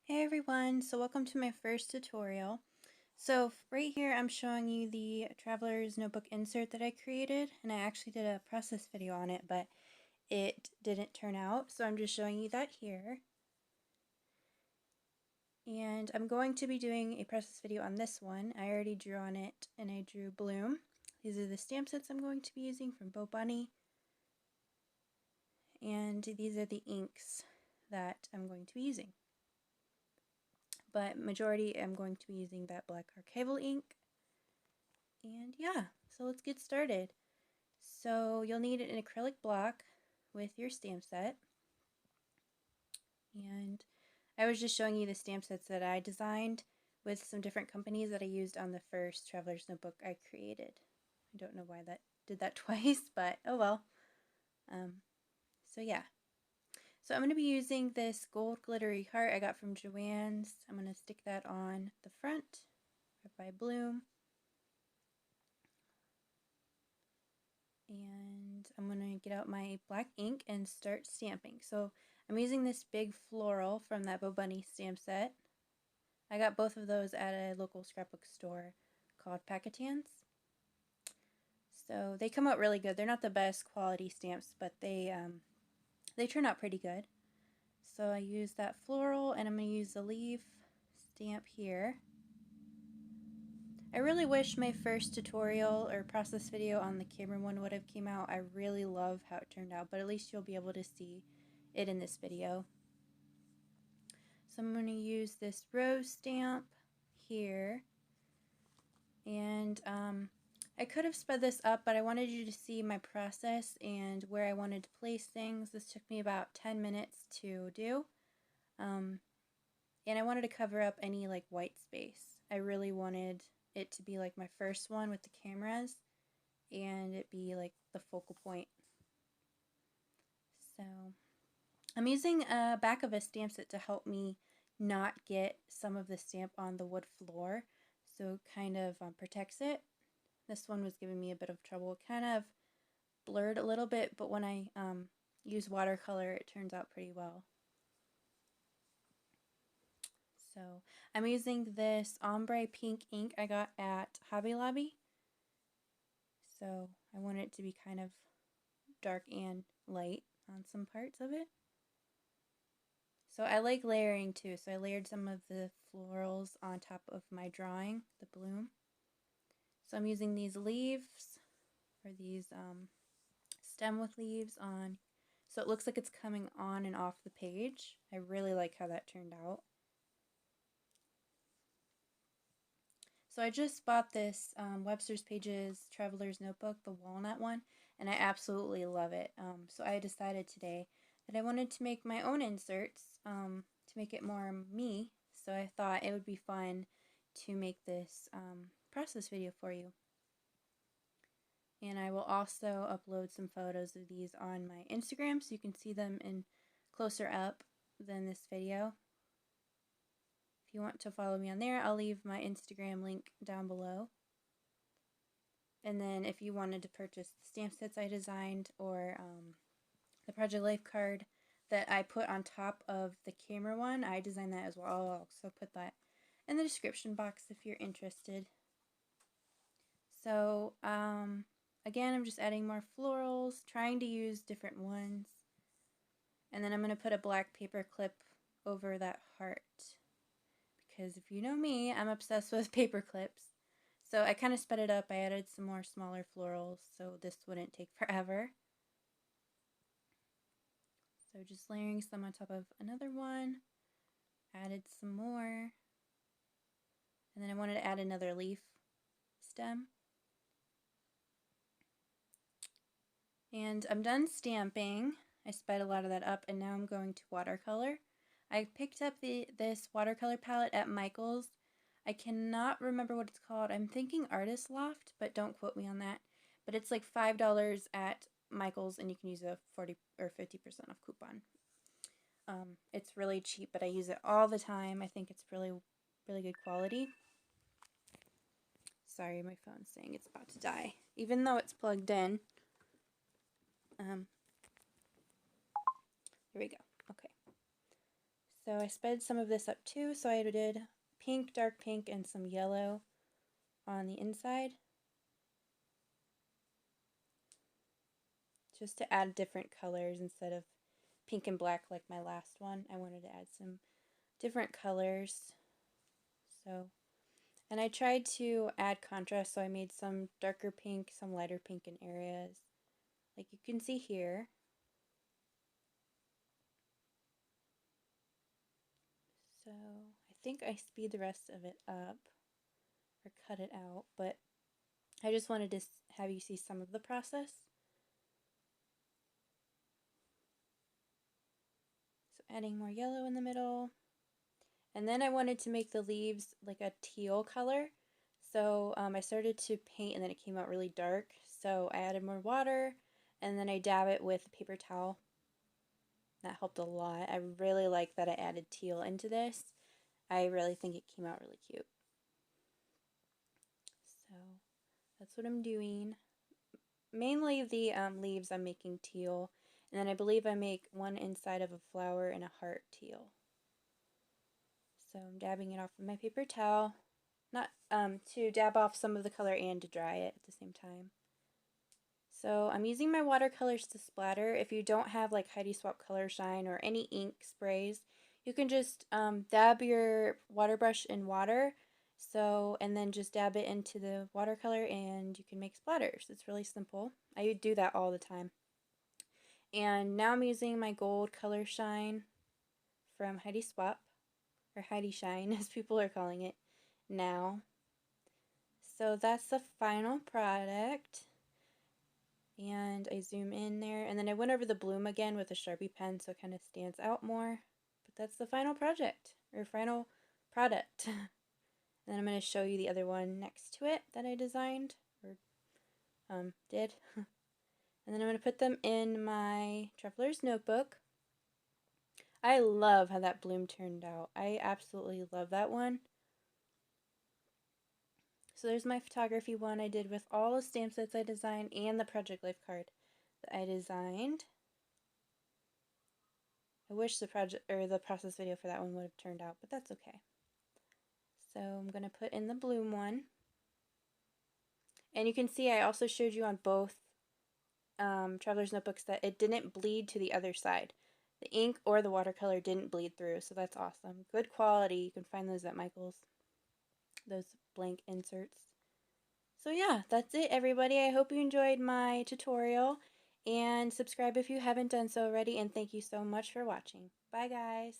Hey everyone, so welcome to my first tutorial. So right here I'm showing you the Traveler's Notebook insert that I created, and I actually did a process video on it, but it didn't turn out, so I'm just showing you that here. And I'm going to be doing a process video on this one. I already drew on it, and I drew Bloom. These are the stamp sets I'm going to be using from Bo Bunny. And these are the inks that I'm going to be using. But majority I'm going to be using that black archival ink. And yeah, so let's get started. So you'll need an acrylic block with your stamp set. And I was just showing you the stamp sets that I designed with some different companies that I used on the first Traveler's Notebook I created. I don't know why that did that twice, but oh well. So yeah. So I'm going to be using this gold glittery heart I got from Joann's. I'm going to stick that on the front by Bloom. And I'm going to get out my black ink and start stamping. So I'm using this big floral from that Bo Bunny stamp set. I got both of those at a local scrapbook store called Packetans. So they come out really good. They're not the best quality stamps, but they turn out pretty good. So I use that floral, and I'm going to use the leaf stamp here. I really wish my first tutorial or process video on the camera one would have came out. I really love how it turned out, but at least you'll be able to see it in this video. So I'm going to use this rose stamp here, and I could have sped this up, but I wanted you to see my process and where I wanted to place things. This took me about 10 minutes to do, and I wanted to cover up any like white space. I really wanted it to be like my first one with the cameras and it be like the focal point. So I'm using a back of a stamp set to help me not get some of the stamp on the wood floor, so it kind of protects it. This one was giving me a bit of trouble. It kind of blurred a little bit, but when I use watercolor it turns out pretty well. So I'm using this ombre pink ink I got at Hobby Lobby. So I want it to be kind of dark and light on some parts of it. So I like layering too, so I layered some of the florals on top of my drawing, the bloom. So I'm using these leaves, or these stem with leaves on, so it looks like it's coming on and off the page. I really like how that turned out. So I just bought this Webster's Pages Traveler's Notebook, the walnut one, and I absolutely love it. So I decided today that I wanted to make my own inserts to make it more me. So I thought it would be fun to make this process video for you. And I will also upload some photos of these on my Instagram so you can see them in closer up than this video. If you want to follow me on there, I'll leave my Instagram link down below. And then if you wanted to purchase the stamp sets I designed, or the Project Life card that I put on top of the camera one, I designed that as well. I'll also put that in the description box if you're interested. So again, I'm just adding more florals, trying to use different ones. And then I'm going to put a black paper clip over that heart, because if you know me, I'm obsessed with paper clips. So I kind of sped it up. I added some more smaller florals so this wouldn't take forever. So just layering some on top of another one. Added some more. And then I wanted to add another leaf stem. And I'm done stamping. I sped a lot of that up, and now I'm going to watercolor. I picked up this watercolor palette at Michael's. I cannot remember what it's called. I'm thinking Artist Loft, but don't quote me on that. But it's like $5 at Michael's, and you can use a 40 or 50% off coupon. It's really cheap, but I use it all the time. I think it's really good quality. Sorry, my phone's saying it's about to die, even though it's plugged in. Here we go. Okay. So I sped some of this up too, so I did pink, dark pink, and some yellow on the inside, just to add different colors instead of pink and black like my last one. I wanted to add some different colors. So, and I tried to add contrast, so I made some darker pink, some lighter pink in areas, like you can see here. So I think I speed the rest of it up or cut it out, but I just wanted to have you see some of the process. So adding more yellow in the middle. And then I wanted to make the leaves like a teal color. So I started to paint and then it came out really dark. So I added more water and then I dab it with a paper towel. That helped a lot. I really like that I added teal into this. I really think it came out really cute. So that's what I'm doing. Mainly the leaves I'm making teal. And then I believe I make one inside of a flower and a heart teal. So I'm dabbing it off with my paper towel. Not to dab off some of the color and to dry it at the same time. So I'm using my watercolors to splatter. If you don't have like Heidi Swapp Color Shine or any ink sprays, you can just dab your water brush in water. So, and then just dab it into the watercolor and you can make splatters. It's really simple. I do that all the time. And now I'm using my gold Color Shine from Heidi Swapp, or Heidi Shine as people are calling it now. So that's the final product. And I zoom in there, and then I went over the bloom again with a Sharpie pen so it kind of stands out more. But that's the final project, or final product. And then I'm going to show you the other one next to it that I designed, or did. And then I'm going to put them in my Traveler's Notebook. I love how that bloom turned out. I absolutely love that one. So there's my photography one I did with all the stamp sets I designed and the Project Life card that I designed. I wish the project or the process video for that one would have turned out, but that's okay. So I'm going to put in the bloom one. And you can see I also showed you on both Traveler's Notebooks that it didn't bleed to the other side. The ink or the watercolor didn't bleed through, so that's awesome. Good quality. You can find those at Michael's, those blank inserts. So yeah, that's it, everybody. I hope you enjoyed my tutorial, and subscribe if you haven't done so already, and thank you so much for watching. Bye, guys.